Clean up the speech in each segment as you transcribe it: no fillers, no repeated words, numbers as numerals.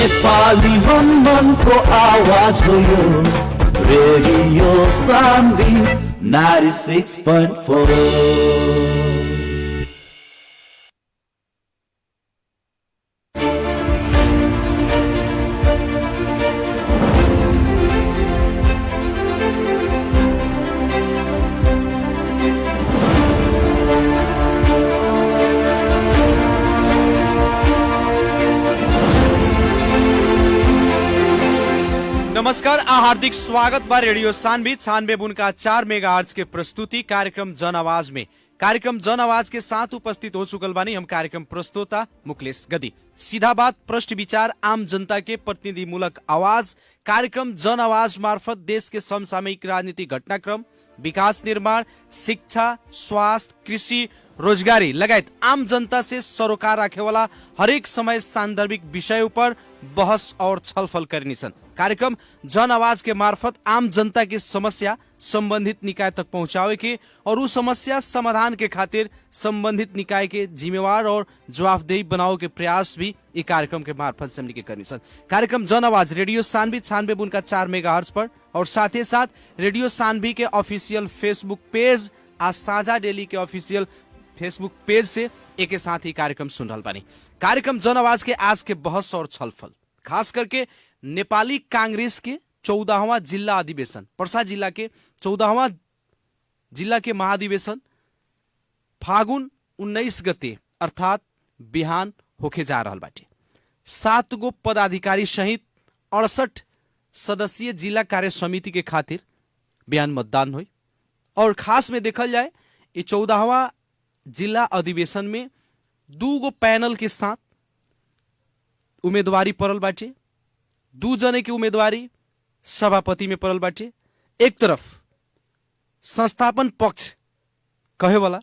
नेपाली मन को आवाज हो यो रेडियो सान्वी 96.4। नमस्कार हार्दिक स्वागत बा रेडियो सान्वी 96.4 मेगाहर्ट्ज के प्रस्तुति कार्यक्रम जन आवाज में। कार्यक्रम जन आवाज के साथ उपस्थित हो चुकल बानी हम कार्यक्रम प्रस्तोता मुकेश गदी। सीधा बात, प्रश्न विचार, आम जनता के प्रतिनिधिमूलक आवाज। कार्यक्रम जन आवाज मार्फत देश के समसामयिक राजनीतिक घटनाक्रम, विकास निर्माण, शिक्षा, स्वास्थ्य, कृषि, रोजगारी लगायत आम जनता से सरोकार राखे वाला हरेक समय सांदर्भिक विषय पर बहस और छलफल करनीसन। कार्यक्रम जन आवाज के मार्फत आम जनता की समस्या संबंधित निकाय तक पहुंचावे के और उस समस्या समाधान के खातिर संबंधित निकाय के जिम्मेवार और जवाबदेही बनाओ के प्रयास भी इस कार्यक्रम के मार्फत से हमने के करनीसन। कार्यक्रम जन आवाज रेडियो सान्वी 96.4 मेगाहर्ट्ज पर और साथ ही साथ रेडियो सान्वी के ऑफिशियल फेसबुक पेज आज साझा डेली के ऑफिशियल फेसबुक पेज से एक साथ ही कार्यक्रम सुन रहा बानी। कार्यक्रम जन आवाज के आज के बहस और छलफल खास करके नेपाली कांग्रेस के 14वां जिला अधिवेशन, पर्सा जिला के 14वां जिला के महाधिवेशन फागुन 19 गते अर्थात बिहान होके जा रहल बाटे। 7 गो पदाधिकारी सहित 68 सदस्यीय जिला कार्य समिति के खातिर बिहान मतदान हुई और खास में देखल जाए ये 14वां जिला अधिवेशन में 2 गो पैनल के साथ उम्मीदवारी पड़ल बाटे। 2 जने की उम्मीदवारी सभापति में पड़ल बाटे। एक तरफ संस्थापन पक्ष कहे वाला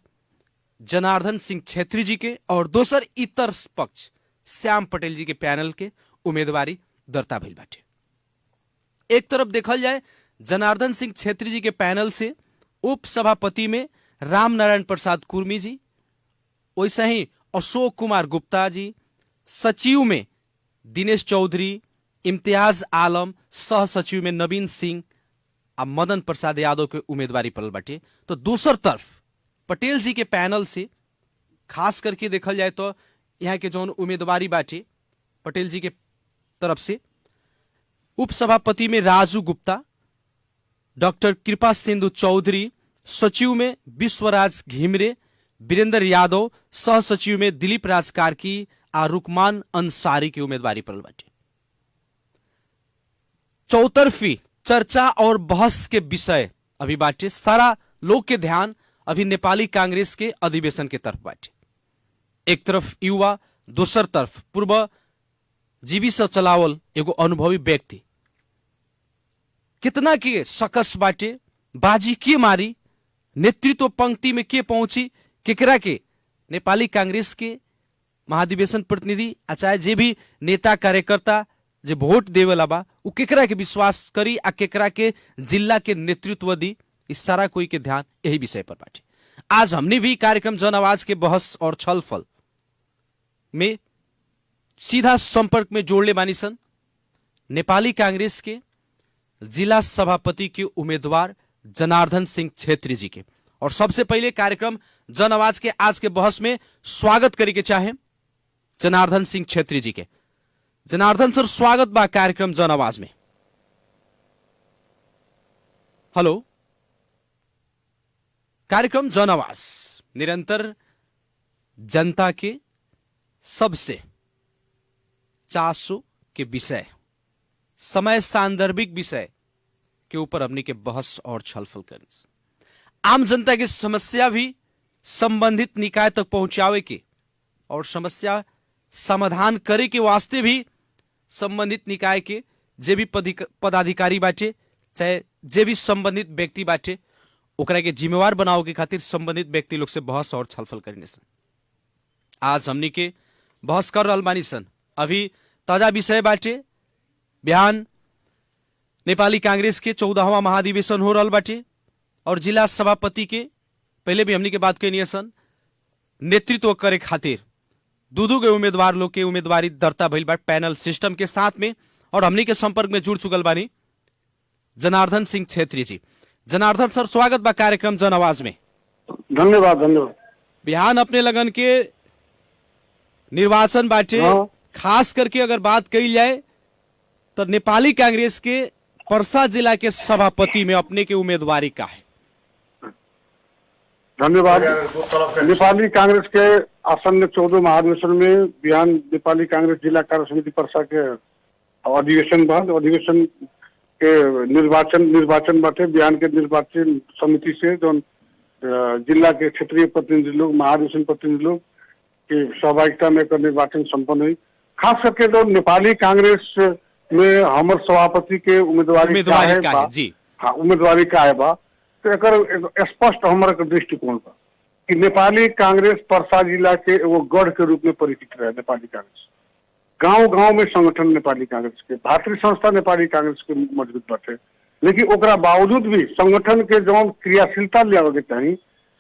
जनार्दन सिंह छेत्री जी के और दोसर इतर पक्ष श्याम पटेल जी के पैनल के उम्मीदवारी दर्ता भइल बाटे। एक तरफ देखल जाए जनार्दन सिंह छेत्री जी के पैनल से उप सभापति में राम नारायण प्रसाद कुर्मी जी, वैसे ही अशोक कुमार गुप्ता जी, सचिव में दिनेश चौधरी, इम्तियाज आलम, सह सचिव में नवीन सिंह और मदन प्रसाद यादव के उम्मीदवारी पड़ल बाटे। तो दूसर तरफ पटेल जी के पैनल से खास करके देखल जाए तो यहाँ के जौन उम्मीदवारी बाटे पटेल जी के तरफ से उपसभापति में राजू गुप्ता, डॉक्टर कृपा सिंधु चौधरी, सचिव में विश्वराज घिमरे, वीरेंद्र यादव, सह सचिव में दिलीप राज कार्की और रुकमान अंसारी की उम्मीदवारी पड़ल बाटे। चौतरफी चर्चा और बहस के विषय अभी बाटे। सारा लोग के ध्यान अभी नेपाली कांग्रेस के अधिवेशन के तरफ बाटे। एक तरफ युवा, दोसर तरफ पूर्व जीवी से चलावल एगो अनुभवी व्यक्ति कितना के सकस बाटे, बाजी के मारी, नेतृत्व पंक्ति में के पहुंची, केकरा के नेपाली कांग्रेस के महाधिवेशन प्रतिनिधि चाहे जे भी नेता कार्यकर्ता जे वोट देवेला बा उ केकरा के विश्वास करी आ केकरा के जिला के नेतृत्व दी, इस सारा कोई के ध्यान यही विषय पर बाटे। आज हमने भी कार्यक्रम जन आवाज के बहस और छलफल में सीधा संपर्क में जोड़ले बानी सन नेपाली कांग्रेस के जिला सभापति के उम्मीदवार जनार्दन सिंह छेत्री जी के। और सबसे पहले कार्यक्रम जन आवाज के आज के बहस में स्वागत करे के चाहे जनार्दन सिंह छेत्री जी के। जनार्दन सर, स्वागत बा कार्यक्रम जन आवाज में। हेलो। कार्यक्रम जन आवाज निरंतर जनता के सबसे चासो के विषय, समय सांदर्भिक विषय के ऊपर हमने के बहस और छलफल करनी। आम जनता की समस्या भी संबंधित निकाय तक पहुंचावे के और समस्या समाधान करे के वास्ते भी संबंधित निकाय के जे भी पदाधिकारी बाटे चाहे जे भी संबंधित व्यक्ति बाटे ओकरा के जिम्मेवार बनाओ के खातिर संबंधित व्यक्ति लोग से बहस और छलफल करने सन। आज हमनी के बहस कर रहल बानी सन। अभी ताजा विषय बाटे बिहान नेपाली कांग्रेस के 14वां महाधिवेशन हो रहल बाटे और जिला सभापति के पहले भी हमनी के बात कहनी सन नेतृत्व करे खातिर दूधू के उम्मीदवार लोग के उम्मीदवारी दर्ता भइल बा पैनल सिस्टम के साथ में। और हमनी के संपर्क में जुड़ चुकल बानी जनार्दन सिंह छेत्री जी। जनार्दन सर, स्वागत बा कार्यक्रम जन आवाज में। धन्यवाद धन्यवाद। बिहान अपने लगन के निर्वाचन बाटे, खास करके अगर बात कही जाए तो नेपाली कांग्रेस के पर्सा जिला के सभापति में अपने के उम्मीदवारी का है। धन्यवाद। नेपाली कांग्रेस के आसन्न 14 महाधिवेशन में बिहान नेपाली कांग्रेस जिला कार्य समिति पर्सा के अधिवेशन बाद अधिवेशन के निर्वाचन बाटे बिहान के निर्वाचन समिति से जो जिला के क्षेत्रीय प्रतिनिधि लोग, महाधिवेशन प्रतिनिधि लोग के सहभागिता में निर्वाचन संपन्न हुई। खास करके जो नेपाली कांग्रेस में हमर सभापति के उम्मीदवारी का है बा, तो एक स्पष्ट हमारा दृष्टिकोण बा कि नेपाली कांग्रेस पर्सा जिला के एगो गढ़ के रूप में परिचित रहे। नेपाली कांग्रेस गांव गांव में संगठन नेपाली कांग्रेस के, भातृ संस्था नेपाली कांग्रेस के मजबूत बाटे, लेकिन ओकरा बावजूद भी संगठन के जो क्रियाशीलता लियावे के चाहिए,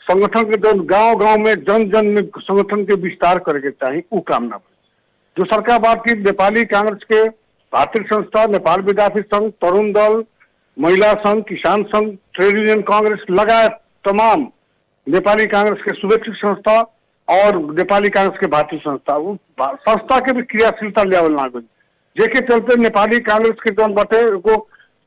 संगठन के जो गांव गांव में जन जन में संगठन के विस्तार करे के चाहिए, वो काम ना जो सरकार बात की नेपाली कांग्रेस के भातृ संस्था, नेपाल विद्यार्थी संघ, तरुण दल, महिला संघ, किसान संघ, ट्रेड यूनियन कांग्रेस लगायत तमाम नेपाली कांग्रेस के शुभेच्छुक संस्था और नेपाली कांग्रेस के भातृ संस्था के भी क्रियाशीलता लेवल ना गई, जेके चलते नेपाली कांग्रेस के जौन बाटे को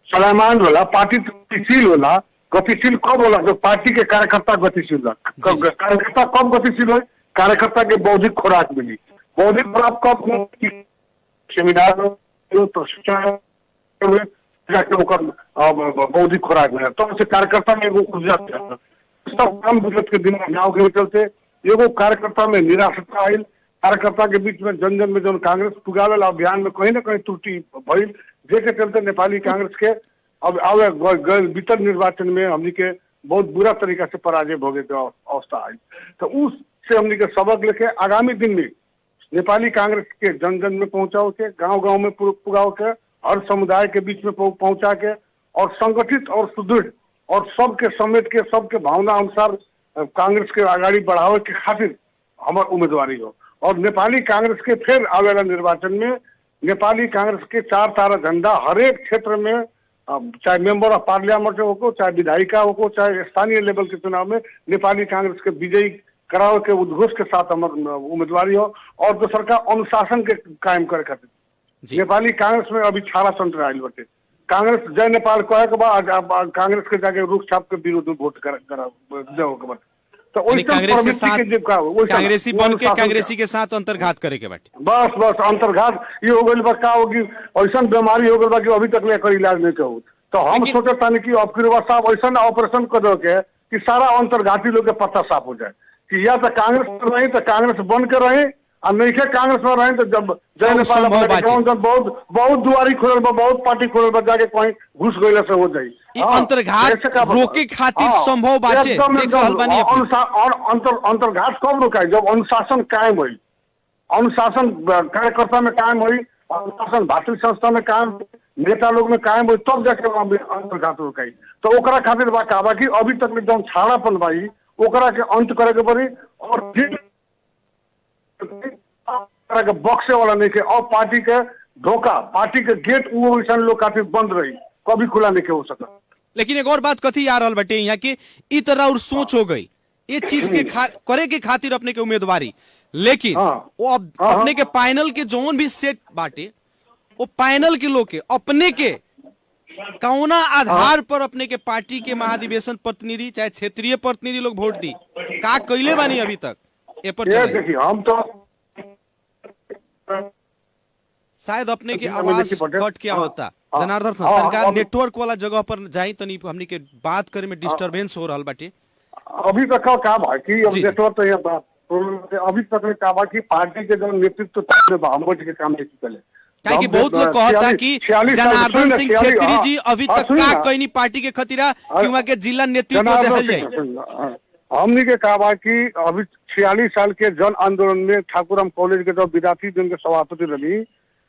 चलायमान होला, पार्टी गतिशील होला। गतिशील कब होला? जब पार्टी के कार्यकर्ता गतिशील होला। कार्यकर्ता कब गतिशील हो? कार्यकर्ता के बौद्धिक खुराक मिली। बौद्धिक खुराक कब? सेमिनार प्रशिक्षण बौद्धिक खुराक मिला, तो उसे कार्यकर्ता में वो ऊर्जा सब कम बजट के दिन गाँव के चलते एगो कार्यकर्ता में निराशता आयल। कार्यकर्ता के बीच में जन जन में जो कांग्रेस पुगावेला अभियान में कहीं ना कहीं त्रुटि भइल, जेके चलते नेपाली कांग्रेस के अब आवे बीतल निर्वाचन में हमनी के बहुत बुरा तरीका से पराजय भोगे के अवस्था आई। तो उससे हमनी के सबक लेके आगामी दिन में नेपाली कांग्रेस के जन जन में पहुंचाओ के, गांव गांव में पुगाओ के, हर समुदाय के बीच में पहुंचा के और संगठित और सुदृढ़ और सबके समेट के सबके भावना अनुसार कांग्रेस के आगाड़ी बढ़ावे के खातिर हमार उम्मीदवारी हो। और नेपाली कांग्रेस के फिर आवेला निर्वाचन में नेपाली कांग्रेस के 4 तारा झंडा हर एक क्षेत्र में, चाहे मेंबर ऑफ पार्लियामेंट हो, चाहे विधायिका हो, चाहे स्थानीय लेवल के चुनाव में नेपाली कांग्रेस के विजयी करावे के उद्घोष के साथ हमार उम्मीदवारी हो। और दूसर का अनुशासन के कायम करे खातिर नेपाली कांग्रेस में अभी छाड़ा संतर आयल बटे। कांग्रेस जय नेपाल कहे के बाद कांग्रेस के जाके रुख छाप के विरोध में वोट करा तो कांग्रेसी बन के कांग्रेसी के साथ अंतर्घात करे के बाटे। बस अंतर्घात ये हो गई का होगी, ऐसा बीमारी हो गई कि अभी तक लेकर इलाज नहीं कहू। तो हम सोचे तानी कि अब साहब ऐसा ऑपरेशन कर दो के कि सारा अंतर्घाती लोग के पत्ता साफ हो जाए कि या तो कांग्रेस रही तो कांग्रेस बन के रहे और नहीं के कांग्रेस में रहे तो जब जय नेपाल बहुत दुआरी खोल बहुत पार्टी खोल जाके कहीं घुस गए से हो जाये। अंतर्घात रोके खातिर संभव बाटे और अंतर्घात कब रोका जब अनुशासन कायम हुई, अनुशासन कार्यकर्ता में कायम हुई, अनुशासन भातृ संस्था में कायम, नेता लोग में कायम हुई, तब जाके अंतर्घात रोकाई। तो ओकरा खातिर बा कहबा कि अभी तक में जब छाड़ापन भाई ओकरा के अंत करे के पड़ी और बक्से वाला नहीं के और पार्टी के धोखा, पार्टी के गेट वो लोग काफी बंद रही, कभी खुला नहीं के हो सका। लेकिन एक और बात कथी आ रहा बटे यहाँ की इ तरह और सोच हो गई ये चीज के करे के खातिर अपने के उम्मीदवारी, लेकिन वो अपने के पैनल के जोन भी सेट बाटे वो पैनल के लोग के अपने के कौना आधार पर अपने के पार्टी के महाधिवेशन प्रतिनिधि चाहे क्षेत्रीय प्रतिनिधि लोग वोट दी का कैले बानी अभी तक ए पर देखिए हम तो शायद अपने के आवाज कट क्या होता जनार्दन सरकार नेटवर्क वाला जगह पर जाई तनी हमनी के बात करे में डिस्टरबेंस हो रहल बाटे। अभी तक का काम है कि अब नेटवर्क तो यहाँ अभी तक का बा कि पार्टी के जो नेतृत्व के काम नहीं चले कि बहुत लोग कहता कि जनार्दन सिंह छेत्री जी अभी तक का कहीं पार्टी के खतिरा क्यों के जिला नेतृत्व देहल जाए। हमनी के कहा कि अभी 46 साल के जन आंदोलन में ठाकुरम कॉलेज के जब विद्यार्थी दिन के सभापति रही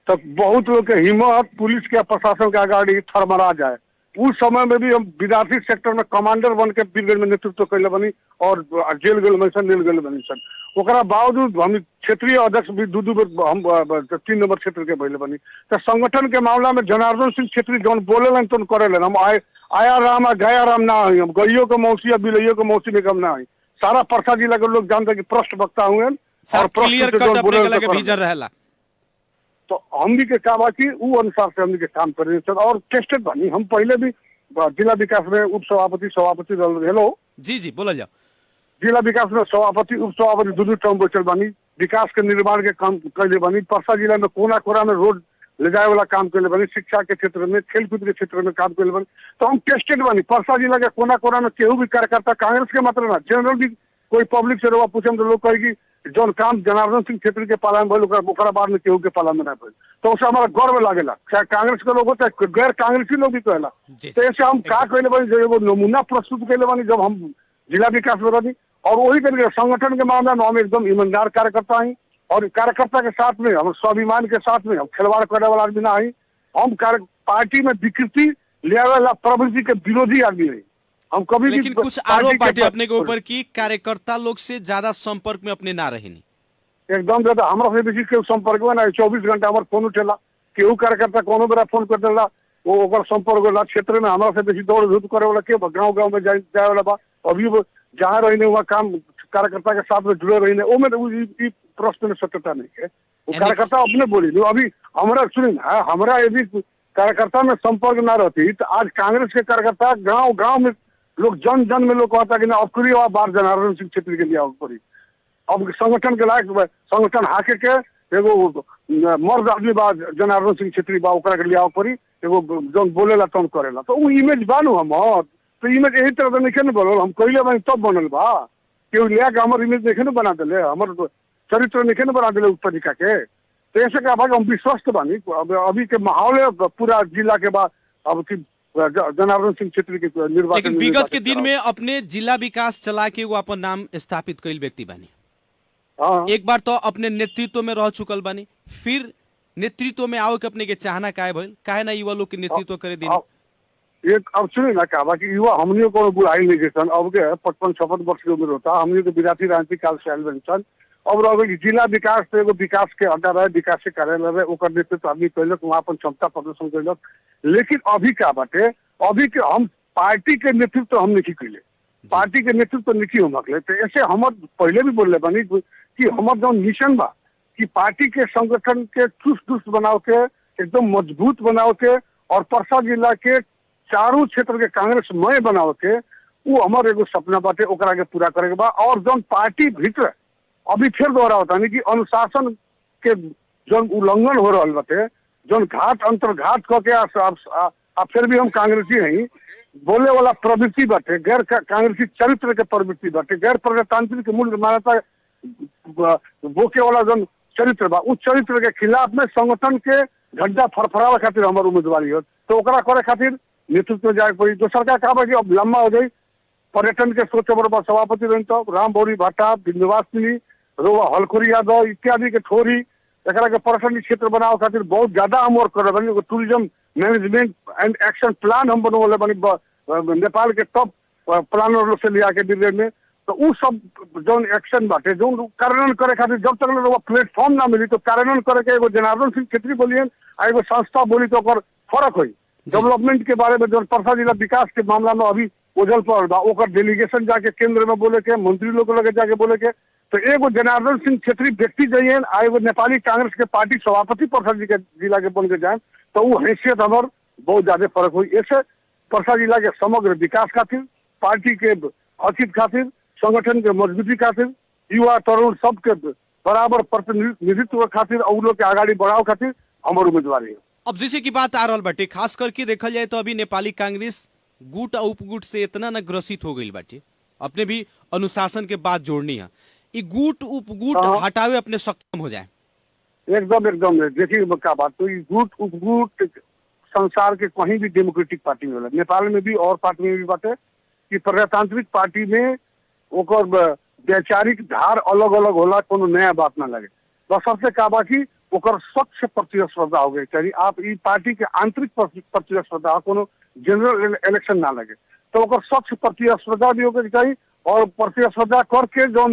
तब बहुत लोग के हिम्मत पुलिस के प्रशासन के आगाड़ी थरमरा जाए उस समय में भी हम विद्यार्थी सेक्टर में कमांडर बन के वीरगंज में नेतृत्व कैले बनी और जेल गए बनी सन, जेल गए बनी सन। ओकरा बावजूद हम क्षेत्रीय अध्यक्ष भी दू बेर हम 3 नंबर क्षेत्र के भइले बनी। तो संगठन के मामला में जनार्दन सिंह छेत्री जौन बोलेलन तो करेलन। हम आया राम आ गया राम ना हुई, हम गइयो के मौसी या बिलइयो के मौसी में कम ना हुई। सारा परसा जिला के लोग जानते कि पृष्ठ वक्ता हुए और क्लियर कट अपने के लगे भीजर रहेला। तो हमनी के का बा कि उ अनुसार से हमनी के काम करे और टेस्टेड बनी। हम पहले भी जिला विकास में उप सभापति हेलो जी जी बोला जाओ। जिला विकास में सभापति उप सभापति दू टर्म बैठल बानी। विकास के निर्माण के काम कैले बानी। परसा जिला में कोना कोना में रोड ले जाए वाला काम कैले बानी। शिक्षा के क्षेत्र में, खेलकूद के क्षेत्र में काम कैले बानी। तो हम टेस्टेड बानी। परसा जिला के कोना कोना में केहू भी कार्यकर्ता कांग्रेस के मात्र ना, जनरल भी कोई पब्लिक से रोवा पूछे तो लोग कहेगी जौन काम जनार्दन सिंह छेत्री के पाला में भइल ओकरा बाद में केहू के पाला में ना भइल। तो उससे हमारा गर्व लागेला। चाहे कांग्रेस के लोग होता है, गैर कांग्रेसी लोग भी कहेला। तो ऐसे हम का कैले बानी, जो एगो नमूना प्रस्तुत कैले बानी जब हम जिला विकास में रही। और वही तरीके संगठन के मामले में हम एकदम ईमानदार कार्यकर्ता हैं और कार्यकर्ता के साथ में हम स्वाभिमान के साथ में हम खिलवाड़ करने वाला आदमी ना है। हम पार्टी में विकृति ले वाला प्रवृत्ति के विरोधी आदमी है। हम कभी लेकिन कुछ आरोप बाटे अपने के ऊपर की कार्यकर्ता लोग से ज्यादा संपर्क में अपने ना रहेनी। एकदम ज्यादा हमारा से बेसी केहू संपर्क में ना। 24 घंटा हमारे फोन उठेला, केहू कार्यकर्ता कोनो बेरा फोन कर देला, वो ओकर संपर्क वाला क्षेत्र में हमारा से बेसी दौड़ धूप करे वाला के गाँव गाँव में जाए वाला बा। अभी जहाँ रहने वहाँ काम कार्यकर्ता के साथ में जुड़े रहने वो में प्रश्न में सत्यता नहीं है। वो कार्यकर्ता अपने बोली अभी हमारा सुनी ना, हमारा यदि कार्यकर्ता में संपर्क ना रहती तो आज कांग्रेस के कार्यकर्ता गाँव गाँव में लोग जन जन में लोग कहता कि ना अब करी बार जनार्दन सिंह छेत्री के लिए पड़ी। अब संगठन के लायक संगठन हाके के एगो मर्द आदमी बा जनार्दन सिंह छेत्री बा ओकरा के लिए पड़ी। एगो जौन बोलेला तौन करेला तो वो इमेज बानू हम। तो इमेज यही तरह से नहीं बनल, हम कैले बानी तब बनल बा। केहू लिया के हमारे इमेज नहीं बना दिले, हमारे चरित्र नहीं बना दिले उस तरीका के। तो ऐसे का भाग हम विश्वस्त बानी। अभी के माहौल पूरा जिला के बाद अब की जनार्दन सिंह छेत्री के निर्वाचन। लेकिन विगत के दिन में अपने जिला विकास चला के वो अपन नाम स्थापित कैल व्यक्ति बानी। एक बार तो अपने नेतृत्व में रह चुकल बानी, फिर नेतृत्व में आओ के अपने के चाहना काहे भइल, काहे ना युवा लोग के नेतृत्व करे दिन। एक अब सुने ना कहा कि युवा हमनियों को बुढ़ाई नहीं जैसन अब के 55-56 वर्ष की उम्र होता। हमने तो विद्यार्थी राजनीतिक काल से आयल बन। अब रह गई जिला विकास तो एगो विकास के अड्डा रहे, विकास के कार्यालय रहे, ओकर नेतृत्व आदमी कैलक, वहाँ अपन क्षमता प्रदर्शन कैलक। लेकिन अभी का बाटे, अभी के हम पार्टी के नेतृत्व हम नहीं कैले, पार्टी के नेतृत्व नहीं हम हकले। तो ऐसे हम पहले भी बोले बनी कि हमार जो मिशन बा कि पार्टी के संगठन के चुस्त बनाओ के एकदम मजबूत बनाओ के और परसा जिला के चारों क्षेत्र के कांग्रेसमय बनाओ के वो हमारे एगो सपना बाटे, ओकरा के पूरा करे के बा। और जो पार्टी भीतर अभी फिर दोहरा होता नहीं कि अनुशासन के जो उल्लंघन हो रहा बाटे, जो घाट अंतर्घात करके फिर भी हम कांग्रेसी हैं, बोले वाला प्रवृत्ति बाटे, गैर कांग्रेसी चरित्र के प्रवृत्ति बाटे, गैर प्रजातांत्रिक मूल्य मान्यता बोके वाला जो चरित्र बा उस चरित्र के खिलाफ में संगठन के झंडा फरफरावे खातिर हमारे उम्मीदवारी हो। तो ओकरा करे खातिर नेतृत्व में जाए पड़ी। दोसर का कहा कि अब लंबा हो गई पर्यटन के सोच बड़ा सभापति रही तो राम भौरी भाटा, बिंदवास मिली, रोवा हलखुरी यादव इत्यादि के ठोरी एक के पर्यटन क्षेत्र बनाओ खातिर बहुत ज्यादा हम वर्क कर रहे। Tourism management and action plan हम बनवले बनी नेपाल के टॉप प्लानर से लिया के वीरगंज में। तो वो सब जो एक्शन बाटे जो कार्यान्वयन करे खातिर जब तक प्लेटफॉर्म ना मिली तो कार्यान्वयन करे के एगो जनार्दन सिंह छेत्री बोलिए आ एगो संस्था बोली तो फर्क हुई। डेवलपमेंट के बारे में जो परसा जिला विकास के मामला में अभी उजल पर ओकर डेलीगेशन जाके केंद्र में बोले के, मंत्री लोग लगे जाके बोले के। तो एगो जनार्दन सिंह छेत्री व्यक्ति जाइए आ एगो नेपाली कांग्रेस के पार्टी सभापति परसा जिला के बन के जाए तो वो हैसियत हमार बहुत ज्यादा फर्क हुई। ऐसे परसा जिला के समग्र विकास खातिर, पार्टी के हित खातिर, संगठन के मजबूती खातिर, युवा तरुण सबके बराबर प्रतिनिधित्व खातिर और लोग के आगाड़ी बढ़ाव खातिर हमार उम्मीदवारी है। अब जैसे की बात आ रहा बाटे, खास करके देखल जाए तो अभी नेपाली कांग्रेस गुट और उपगुट से इतना न ग्रसित हो गई बाटे, अपने भी अनुशासन के बात जोड़नी है, ये गुट उपगुट हटावे अपने सक्षम हो जाए। एकदम देखिए क्या बात, तो गुट उपगुट संसार के कहीं भी डेमोक्रेटिक पार्टी में होला, नेपाल में भी और पार्टी में भी बाटे कि प्रजातांत्रिक पार्टी में ओकर वैचारिक धार अलग अलग होला, कोनो नया बात ना लगे। बस सबसे का बा कि ओकर स्वच्छ प्रतिस्पर्धा हो गई चाहिए। आप ई पार्टी के आंतरिक प्रतिस्पर्धा कोनो जनरल इलेक्शन ना लगे तो ओकर स्वच्छ प्रतिस्पर्धा भी होके चाहिए और प्रतिस्पर्धा करके जो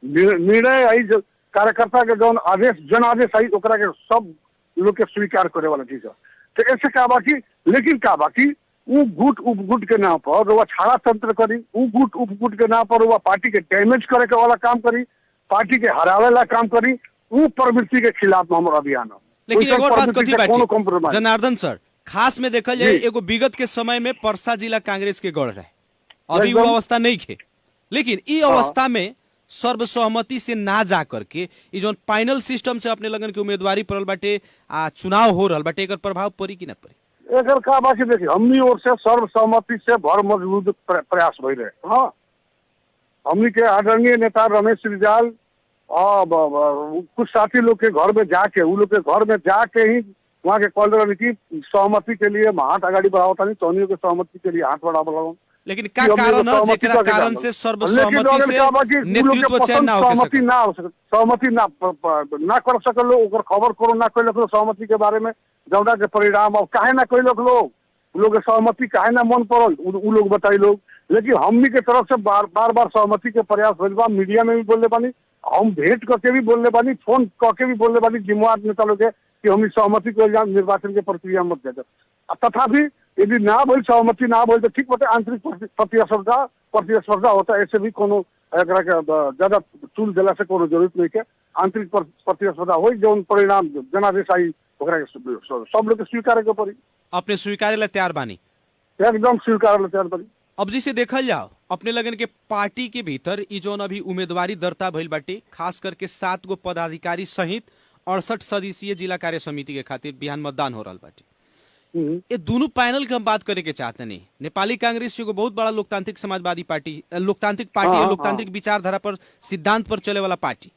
निर्णय आई जो कार्यकर्ता के जो आदेश जन आदेश आई ओकरा के सब लोग के स्वीकार करे वाला चीज है। तो ऐसे का बाकी लेकिन का बाकी उ गुट उपगुट के नाम पर वो छाड़ा तंत्र करी, उ गुट उपगुट के नाम पर वो पार्टी के डैमेज करे के वाला काम करी, पार्टी के हरावे वाला काम करी, उ प्रवृत्ति के खिलाफ हमारा अभियान है। लेकिन एक और बात कथी कोनो बाटी compromise। जनार्दन सर, खास में देखल जाए एगो विगत के समय में परसा जिला कांग्रेस के गढ़ रहे, अभी वो एकदम। अवस्था नहीं खे, लेकिन ई अवस्था में सर्वसहमति से ना जा करके ई जो फाइनल सिस्टम से अपने लगन के उम्मीदवारी पड़ल बाटे आ चुनाव हो रहल बाटे, एकर प्रभाव पड़ी कि ना पड़ी? एकर का बाकी देखिए हमनी ओर से सर्वसहमति से भर मजबूत प्रयास भई रहे। हाँ, हमनी के आदरणीय नेता रमेश रिजाल और कुछ साथी लोग के घर में जाके उ लोग के घर में जाके ही वहाँ के कॉल रही कि सहमति के लिए हाथ आगाड़ी बढ़ावता नहीं, तोनियों के सहमति के लिए हाथ बढ़ाव। लेकिन का कारण है जेकरा कारण से सर्वसहमति से नेतृत्व चयन ना हो सके? सहमति ना कर सकल लोग, ओकर खबर करो ना कैलक लोग सहमति के बारे में, जौना के परिणाम अब काहे ना कैलक लोग सहमति काहे ना मन पड़ल उ लोग बताई लोग। लेकिन हमनी के तरफ से बार बार सहमति के प्रयास भइल बा, मीडिया में भी बोलले बानी, हम भेंट करके भी बोलले बानी, फोन करके भी बोलले बानी जिम्मेवार नेता लोग के कि हमनी सहमति को निर्वाचन के प्रक्रिया मत दे। तथापि यदि ना बोल सहमति ना बोल तो ठीक बात, आंतरिक प्रतिस्पर्धा होता है, ऐसे भी कोनो एकरा के ज्यादा चूल दिला से कोनो जरूरत नहीं के। आंतरिक प्रतिस्पर्धा हो जो परिणाम जनादेश आई ओकरा के सब लोग के स्वीकार के पड़ी। अपने स्वीकारे ला तैयार बानी? एकदम स्वीकार ला तैयार पड़ी। अब जिसे देखल जाओ अपने लगन के पार्टी के भीतर ई जोन अभी उम्मीदवारी दर्ता भइल बाटे, खास करके 7 गो पदाधिकारी सहित 68 सदस्यीय जिला कार्य समिति के खातिर बिहान मतदान हो रहा बाटे। ये दोनों पैनल के हम बात करे के चाहते नहीं। नेपाली कांग्रेस एगो बहुत बड़ा लोकतांत्रिक समाजवादी पार्टी, लोकतांत्रिक पार्टी है, लोकतांत्रिक विचारधारा पर सिद्धांत पर चले वाला पार्टी,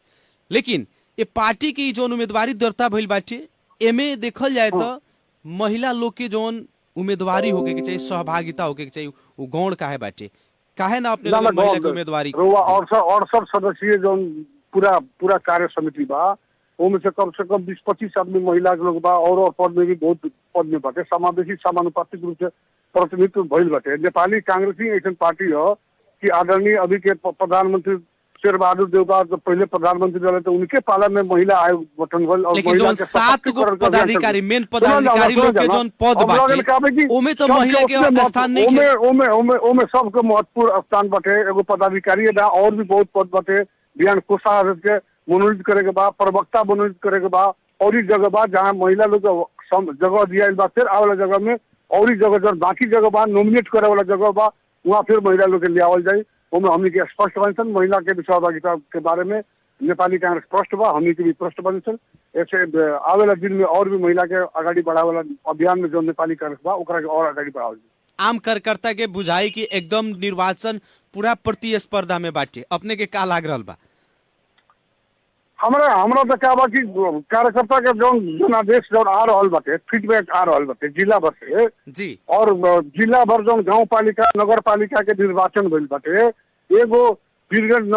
लेकिन ये पार्टी की जो उम्मीदवारी दर्ता भइल बाटे एमे देखल जाए तो महिला लोग के जोन उम्मीदवारी होके के चाहिए, सहभागिता होके के चाहिए, वो गौण काहे बाटे, काहे ना अपने महिला की उम्मीदवारी? 68 सदस्यीय जो पूरा कार्य समिति बा उनमें से कम 20-25 आदमी महिला के लोग बा और पद में भी बहुत पद में बाटे, समावेशी समानुपातिक रूप से प्रतिनिधित्व भइल बाटे। नेपाली कांग्रेस ही ऐसा पार्टी है कि आदरणीय अभी के प्रधानमंत्री शेर बहादुर देवबा जो पहले प्रधानमंत्री रहे थे उनके पालन में महिला आयोग गठन भइल और महिला के 7 गो पदाधिकारी मेन पदाधिकारी लोग के जोन पद बाटे ओमे तो महिला के स्थान नहीं है। ओमे सबके महत्वपूर्ण स्थान बाटे, एगो पदाधिकारी बा और भी बहुत पद बाटे, बिहान कोषाध्यक्ष के मनोनीत करे के बा, प्रवक्ता मनोनीत करे के बा, और ही जगह बा जहाँ महिला लोग जगह दिया बा, फिर आवे वाला जगह में और ही जगह जो बाकी जगह बा नॉमिनेट करे वाला जगह बा वहाँ फिर महिला लोग के लियावल जाए। ओमे हमनी के स्पष्ट बनी महिला के सहभागिता के बारे में नेपाली कांग्रेस स्पष्ट बा, हमनी के भी स्पष्ट बनी। ऐसे आवे वाला दिन में और भी महिला के आगाड़ी बढ़ावे वाला अभियान में जो नेपाली कांग्रेस बा ओकरा के और आगाड़ी बढ़ावल जाए। आम कार्यकर्ता के बुझाई कि एकदम निर्वाचन पूरा प्रतिस्पर्धा में बाटे, अपने के का लाग रहल बा? हमरा तो क्या बा कि कार्यकर्ता के जो जनादेश जो आ रहल बाटे, फीडबैक आ रहल बाटे जिला भर से जी, और जिला भर जो गाँव पालिका नगर पालिका के निर्वाचन भइल बाटे, एगो वीरगंज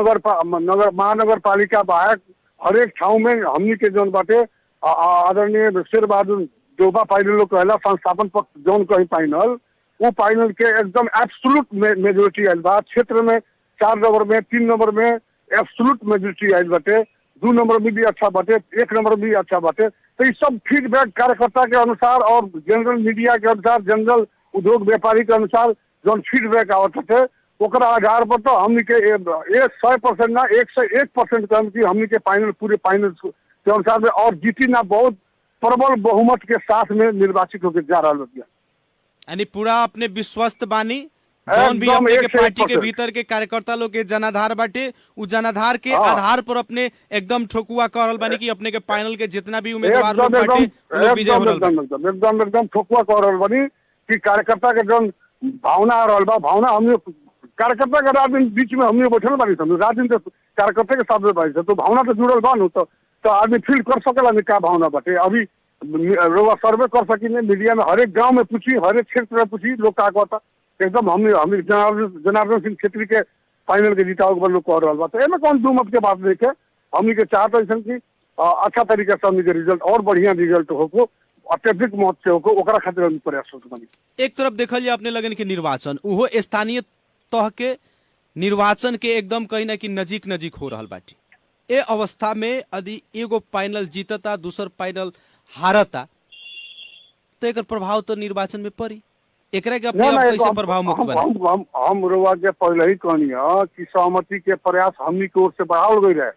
महानगर पालिका बाहर हरेक ठाउँ में हमनी के जोन बाटे आदरणीय शेर बहादुर देवबा पाइनल लोग कहला संस्थापन पक्ष जोन कहीं पाइनल वो पाइनल के एकदम एब्सोल्यूट मेजोरिटी आयल बा। क्षेत्र में 4 नंबर में 3 नंबर में एब्सोल्यूट मेजोरिटी आयल बाटे, 2 नंबर में भी अच्छा बाटे, 1 नंबर भी अच्छा बाटे। तो ये सब फीडबैक कार्यकर्ता के अनुसार और जनरल मीडिया के अनुसार, जनरल उद्योग व्यापारी के अनुसार जो फीडबैक आवत थे ओकरा आधार पर तो हमनी के 100% ना 101% कम की हमनी के फाइनल पूरे फाइनल के अनुसार में और जीती ना बहुत प्रबल बहुमत के साथ में निर्वाचित होकर जा रहा है। यानी पूरा अपने विश्वस्त बानी जौन भी अपने के पार्टी के भीतर के कार्यकर्ता लोग के जनाधार बाटे उ जनाधार के आधार पर अपने एकदम ठोकुआ करल बानी कि अपने के फाइनल के जितना भी उम्मीदवार लोग बाटे लोग विजय हो रहल एकदम ठोकुआ करल बानी कि कार्यकर्ता के जौन भावना आ रहल बा, भावना हम कार्यकर्ता के रात दिन बीच में हम बैठल बानी, रात दिन तो कार्यकर्ता के साथ में बानी तो भावना तो जुड़ल बा न, तो आदमी फील कर सकेला नहीं क्या भावना बाटे। अभी सर्वे कर सकी मीडिया में हरेक गाँव में पूछी, हरेक क्षेत्र में पूछी लोग का कहता एकदम हम जनार्दन सिंह छेत्री के फाइनल के जीता लोग कह रहा बा। तो एमे कौन दू मत के बात नहीं के हमनी के चाहते कि अच्छा तरीका से हमनी के रिजल्ट और बढ़िया रिजल्ट होको, अत्यधिक मत से होको, ओकरा खातिर हम प्रयास होतो बानी। एक तरफ देखल जाए अपने लगन के निर्वाचन उहो स्थानीय तह के निर्वाचन के एकदम कहीं ना कहीं नजीक नजीक हो रहल बाटे। ए अवस्था में यदि एगो पैनल जीतता दूसर पैनल हारता तो एकर प्रभाव तो निर्वाचन में पड़ी। एकरा के अपने आप कैसे प्रभाव मुक्त बने? हम रोवा के पहले ही कहनी है कि सहमति के प्रयास हमनी की ओर से बढ़ावल गई रहे।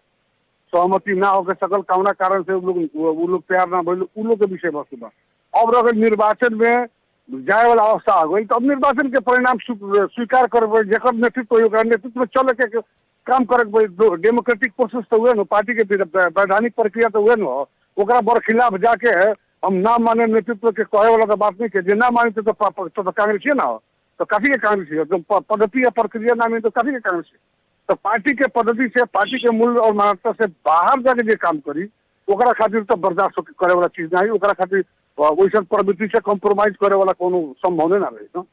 सहमति ना होकर सकल कौना कारण से वो लोग तैयार ना भइल, उ लोग के विषय वस्तु बा। अब अगर निर्वाचन में जाए वाला अवस्था आ गई तो अब निर्वाचन के परिणाम स्वीकार करबे, जेकर नेतृत्व होई ओकरा नेतृत्व में चल के काम करे। डेमोक्रेटिक प्रोसेस तो हुए न, पार्टी के वैधानिक प्रक्रिया तो हुए न, ओकरा बरखिलाफ जाके हम ना माने नेतृत्व के कहे वाला तो बात नहीं के, जे ना माने तो कांग्रेस ना हो तो काफी के कांग्रेस, जो पद्धति या प्रक्रिया ना माने तो काफी के कांग्रेस। तो पार्टी के पद्धति से, पार्टी के मूल्य और मानवता से बाहर जाके जे काम करी ओकरा खातिर तो बर्दाश्त करे वाला चीज नहीं, ओकरा खातिर वैसन प्रवृत्ति से कॉम्प्रोमाइज करे वाला कोनो संभव ना रहे न।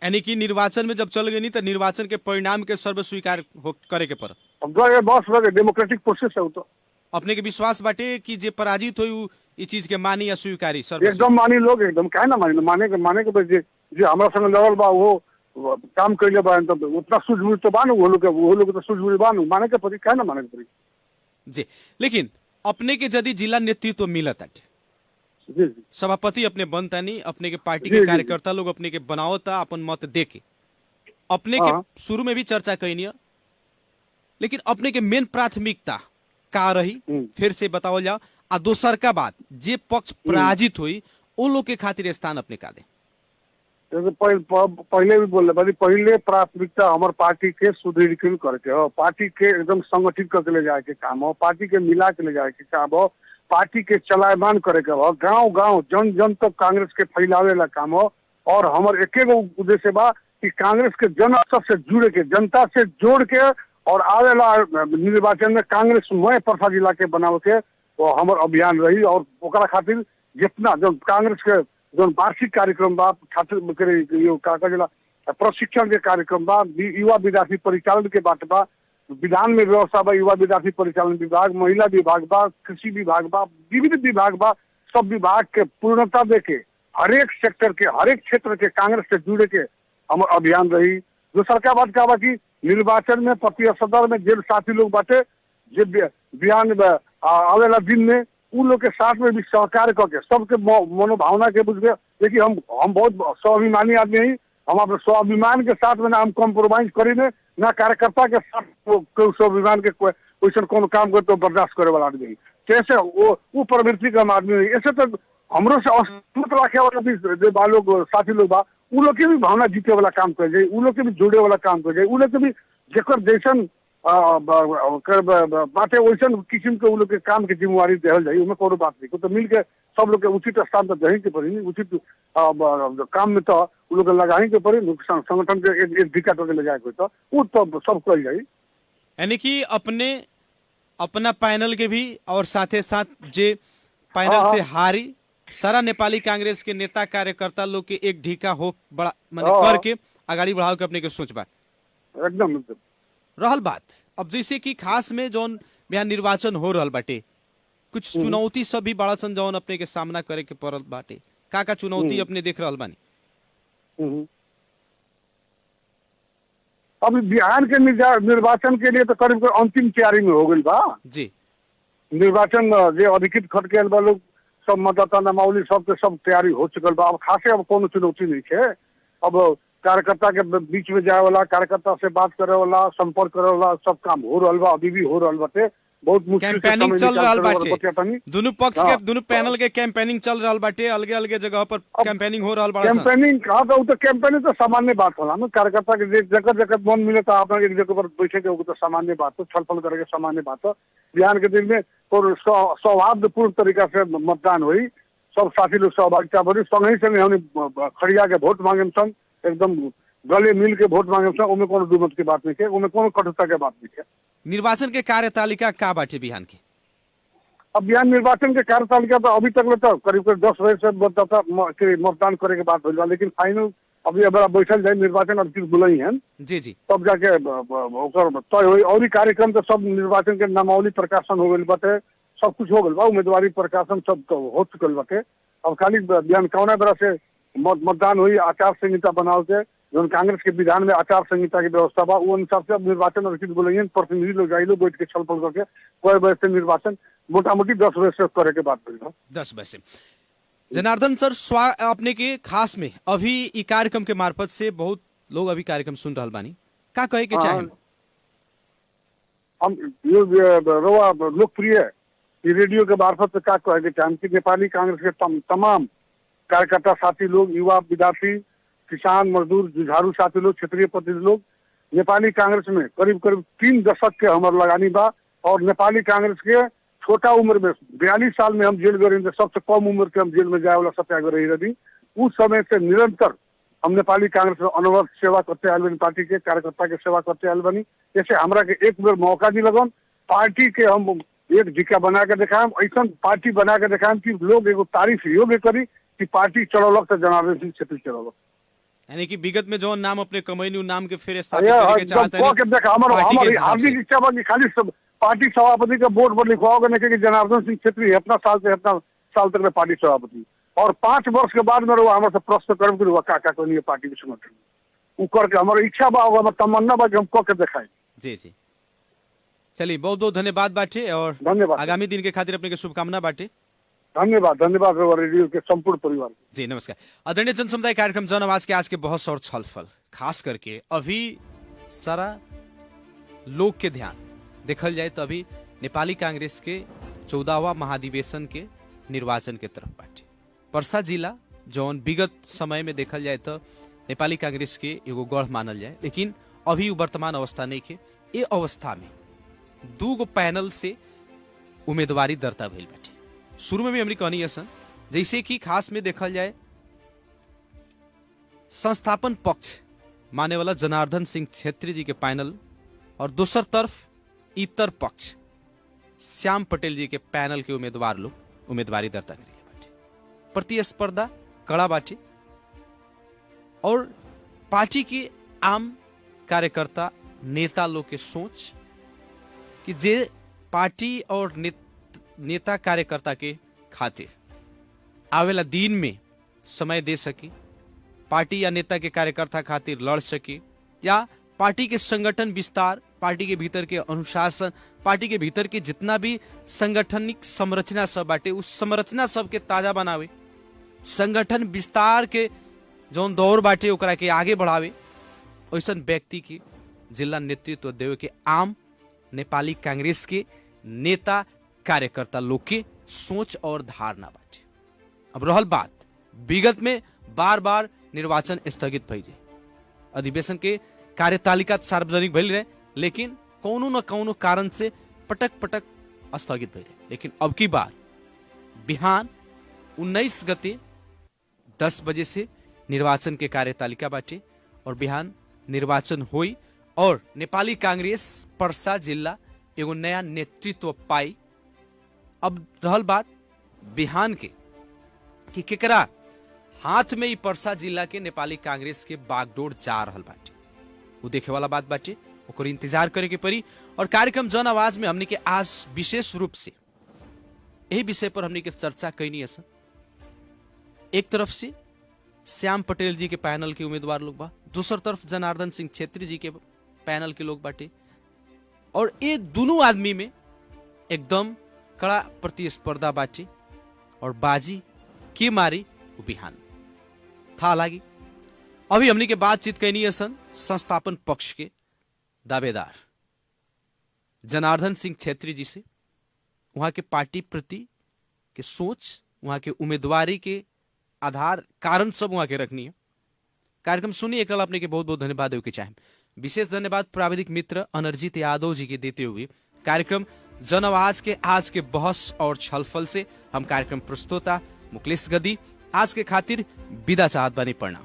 यानी कि निर्वाचन में जब चल गई नहीं तो निर्वाचन के परिणाम के सर्व स्वीकार करे के पड़। अब बस डेमोक्रेटिक प्रोसेस है तो अपने के विश्वास बाटे कि जे पराजित हुई ई चीज के मानी या स्वीकारी सर्व एकदम मानी लोग, एकदम काहे ना माने के जे हमरा संग लड़ल बा वो काम कैले बा तो उतना सूझबूझ तो बानू, वो लोग तो सूझबूझ बानू, माने के पड़ी, काहे ना माने के पड़ी जी। लेकिन अपने के यदि जिला नेतृत्व मिलत है, जी जी सभापति अपने बनता नहीं, अपने के पार्टी के कार्यकर्ता लोग अपने के बनावता अपन मत दे के, अपने के शुरू में भी चर्चा कही, लेकिन अपने के मेन प्राथमिकता का रही फिर से बताओ जाओ। आ दोसर का बात जे पक्ष पराजित हुई उन लोग के खातिर स्थान अपने का दे। पहले भी बोल रहे, पहले प्राथमिकता हमारे पार्टी के सुदृढ़ीकरण करके हो, पार्टी के एकदम संगठित करके ले जाए के काम हो, पार्टी के मिला के ले जाए के काम हो, पार्टी के चलायमान करे के हो, गांव गांव जन जन तक कांग्रेस के फैलावे ला काम हो। और हमारे एक उद्देश्य बा कि कांग्रेस के जन स्तर से जुड़े के, जनता से जोड़ के और आवेला निर्वाचन में कांग्रेस मय परसा जिला के बनावे के वो हमार अभियान रही। और ओकरा खातिर जितना जो कांग्रेस के जो वार्षिक कार्यक्रम बा, छात्र प्रशिक्षण के कार्यक्रम बा, युवा विद्यार्थी परिचालन के बात बा, विधान में व्यवस्था बा, युवा विद्यार्थी परिचालन विभाग, महिला विभाग बा, कृषि विभाग बा, विविध विभाग बा, सब विभाग के पूर्णता देके हरेक सेक्टर के, हरेक क्षेत्र के कांग्रेस से जुड़े के हमार अभियान रही। दूसरा क्या बात क्या बा कि निर्वाचन में प्रति सदर में जेल साथी लोग बाटे, जे बयान आवेला दिन में उन लोग के साथ में भी सहकार करके सबके मनोभावना के बुझ गए। देखिए हम बहुत स्वाभिमानी आदमी हैं, हम अपने स्वाभिमान के साथ में ना हम कॉम्प्रोमाइज करेंगे, ना कार्यकर्ता के साथ स्वाभिमान के क्वेश्चन कौन काम करे तो बर्दाश्त करे वाला आदमी। कैसे वो प्रवृत्ति का हम आदमी नहीं, ऐसे तो हमरो से असहमत रखे वाला भी लोग साथी लोग बा, उ लोग के भी भावना जीते वाला काम कर जाए, उ लोग के भी जोड़े वाला काम कर जाए, उ लोग के भी जेकर जैसन बातें वैसन किस्म के उ लोग के काम के जिम्मेवारी देहल जाए, उनमें कोनो बात नहीं। तो मिल के सब लोग के उचित स्थान पर दही के पड़ी, उचित काम में तो उ लोग लगाही के पड़ी, संगठन के एक दिक्कत करके ले जाए तो वो तो सब कर जाए। यानी कि अपने अपना पैनल के भी और साथे साथ जे पैनल से हारी सारा नेपाली कांग्रेस के नेता कार्यकर्ता लोग के एक ढीका हो बड़ा माने करके आगाड़ी बढ़ाओ के अपने के सोच बा एकदम रहल बात। अब जैसे कि खास में जौन बिहार निर्वाचन हो रहल बाटे, कुछ चुनौती सब भी बड़ा सन जौन अपने के सामना करे के पड़ल बाटे, का चुनौती अपने देख रहल बानी? अभी बिहार के निर्वाचन के लिए तो करीब अंतिम तैयारी में हो गई बा जी। निर्वाचन जो अधिकृत खट के बा लोग सब मतदाता नामावली सबके सब तैयारी हो चुकल बा। अब खासे अब कोनो चुनौती नहीं है। अब कार्यकर्ता के बीच में जाए वाला, कार्यकर्ता से बात करे वाला, संपर्क करे वाला सब काम हो रहा बा, अभी भी हो रहा बाटे। बहुत मुश्किल कैंपेनिंग चल रहा बाटे, दोनों पक्ष के दोनों पैनल के कैंपेनिंग चल रहा बाटे, अलग अलग जगह पर कैंपेनिंग हो रहा बा। कैंपेनिंग कहा तो कैंपेनिंग तो सामान्य बात होला ना, कार्यकर्ता के जगह जगह मन मिले तो अपना एक जगह पर बैठे के तो सामान्य बात हो, छलफल करे के सामान्य बात हो। बिहार के दिन में सौहार्दपूर्ण तरीका से मतदान हुई, सब साथी लोग सहभागिता बनी, संगे संगे हमने खड़िया के वोट मांगे सन, एकदम गले मिल के वोट मांगे सन, उनमें कोनो दुमत की बात नहीं है, उनमें कोनो कठोरता के बात नहीं है। निर्वाचन के कार्यतालिका का बाटे बिहान के? अब बिहान निर्वाचन के कार्यतालिका तो अभी तक तो करीब 10 बजे से मतदान करे के बात हो, लेकिन फाइनल अभी बड़ा बैठल जाए, निर्वाचन अधिकृत बुलाई है जी जी, तब जाके तय हुई। और कार्यक्रम तो सब निर्वाचन के नामावली प्रकाशन हो गई बाटे, सब कुछ हो गल बा, उम्मीदवारी प्रकाशन सब तो हो चुकल बाटे। अब खाली बिहान कौना तरह से मतदान हुई, आचार संहिता बनाओ के जो कांग्रेस के विधान में आचार संहिता की व्यवस्था बा, वो अनुसार से अब निर्वाचन रसीद बोलेंगे, प्रतिनिधि लोग जाइए, लोग बैठ के छलफल करके कोई बजे से निर्वाचन मोटा मोटी 10 बजे से करे के बात करी। 10 बजे से। जनार्दन सर, अपने के खास में अभी ई कार्यक्रम के मार्फत से बहुत लोग अभी कार्यक्रम सुन रहा बानी, का कहे के चाहे? हम ये रवा लोकप्रिय ये रेडियो के मार्फत से क्या कहे के चाहे कि नेपाली कांग्रेस के तमाम कार्यकर्ता साथी लोग, युवा, विद्यार्थी, किसान, मजदूर, जुझारू साथी लोग, क्षेत्रीय प्रतिनिधि लोग, नेपाली कांग्रेस में करीब करीब 3 दशक के हमर लगानी बा। और नेपाली कांग्रेस के छोटा उम्र में 42 साल में हम जेल गए, सबसे कम उम्र के हम जेल में जाए वाला सत्याग्रही रही। उस समय से निरंतर हम नेपाली कांग्रेस में अनवरत सेवा करते आयल बनी, पार्टी के कार्यकर्ता के सेवा करते आयल बनी। जैसे हमरा के एक बेर मौका दी लगन, पार्टी के हम एक झिका बना के दिखाएं, ऐसा पार्टी बना के दिखाएं कि लोग एगो तारीफ योग्य करी कि पार्टी चलौलक तो जनार्दन सिंह छेत्री चलौलक। यानी कि विगत में जो नाम अपने कमैनी नाम के फिर हार्दिक इच्छा बा कि खाली सब पार्टी सभापति का बोर्ड पर लिखवाओगे नहीं कि जनार्दन सिंह छेत्री इतना साल से इतना साल तक में पार्टी सभापति, और 5 वर्ष के बाद में हमारे से प्रश्न कर्म कर का नहीं पार्टी के संगठन वो करके हमारी इच्छा बा, हमारा तमन्ना बा कि हम करके दिखाएं। जी जी, चलिए बहुत बहुत धन्यवाद बाटे, और धन्यवाद। आगामी दिन के खातिर अपने के शुभकामना बाटे। धन्यवाद रेडियो के संपूर्ण परिवार। जी नमस्कार। आदरणीय जन समुदाय कार्यक्रम जन आवाज के आज के बहस और छलफल, खास करके अभी सारा लोग के ध्यान देखल जाए तो अभी नेपाली कांग्रेस के 14वां महाधिवेशन के निर्वाचन के तरफ बाटे। पर्सा जिला जौन विगत समय में देखल जाए तो नेपाली कांग्रेस के एगो गढ़ मानल जाए, लेकिन अभी वर्तमान अवस्था नहीं के। ये अवस्था में 2 पैनल से उम्मीदवारी दर्ता भइल बाटे। शुरू में भी हमने कहनी है सन, जैसे कि खास में देखल जाए संस्थापन पक्ष माने वाला जनार्दन सिंह छेत्री जी के पैनल, और दूसर तरफ इतर पक्ष श्याम पटेल जी के पैनल के उम्मीदवार लोग उम्मीदवारी दर्ता करेंगे बाटे। प्रतिस्पर्धा कड़ा बाटे, और पार्टी के आम कार्यकर्ता नेता लोग के सोच कि जे पार्टी और नेता कार्यकर्ता के खातिर आवेला दिन में समय दे सके, पार्टी या नेता के कार्यकर्ता खातिर लड़ सके, या पार्टी के संगठन विस्तार, पार्टी के भीतर के अनुशासन, पार्टी के भीतर के जितना भी संगठनिक संरचना सब बाटे उस संरचना सब के ताजा बनावे, संगठन विस्तार के जौन दौर बाटे ओकरा के आगे बढ़ावे, ऐसन व्यक्ति के जिला नेतृत्व देवे के आम नेपाली कांग्रेस के नेता कार्यकर्ता लोग के सोच और धारणा बाटे। अब रहल बात, विगत में बार बार निर्वाचन स्थगित भइल रहे, अधिवेशन के कार्यतालिका सार्वजनिक भइल रहे, लेकिन कौनो न कौनो कारण से पटक पटक स्थगित भइल रहे। लेकिन अब की बार बिहान 19 गते 10 बजे से निर्वाचन के कार्यतालिका बाटे, और बिहान निर्वाचन हुई, और नेपाली कांग्रेस पर्सा जिला एगो नया नेतृत्व पाई। अब रहल बात बिहान के कि केकरा हाथ में ही पर्सा जिला के नेपाली कांग्रेस के बागडोर जा रहल बाटे, वो देखे वाला बात बाटे, ओकर इंतजार करे के पड़ी। और कार्यक्रम जन आवाज में हमने के आज विशेष रूप से यही विषय पर हमने के चर्चा कैनी है। एक तरफ से श्याम पटेल जी के पैनल के उम्मीदवार लोग बा, दूसर तरफ जनार्दन सिंह छेत्री जी के पैनल के लोग बाटे, और ये दोनों आदमी में एकदम कड़ा प्रतिस्पर्धा बाटे, और बाजी के मारी वो बिहान था लागी। अभी हमने के बातचीत कैनी है सन संस्थापन पक्ष के दावेदार जनार्दन सिंह छेत्री जी से, वहां के पार्टी प्रति के सोच, वहां के उम्मीदवारी के आधार कारण सब वहां के रखनी है। कार्यक्रम सुनिए, एक अपने के बहुत बहुत धन्यवाद देव के चाहे। विशेष धन्यवाद प्राविधिक मित्र अनर्जित यादव जी के देते हुए कार्यक्रम जन आवाज के आज के बहस और छलफल से हम कार्यक्रम प्रस्तोता मुकेश गदी आज के खातिर विदा चाहत बानी। प्रणाम।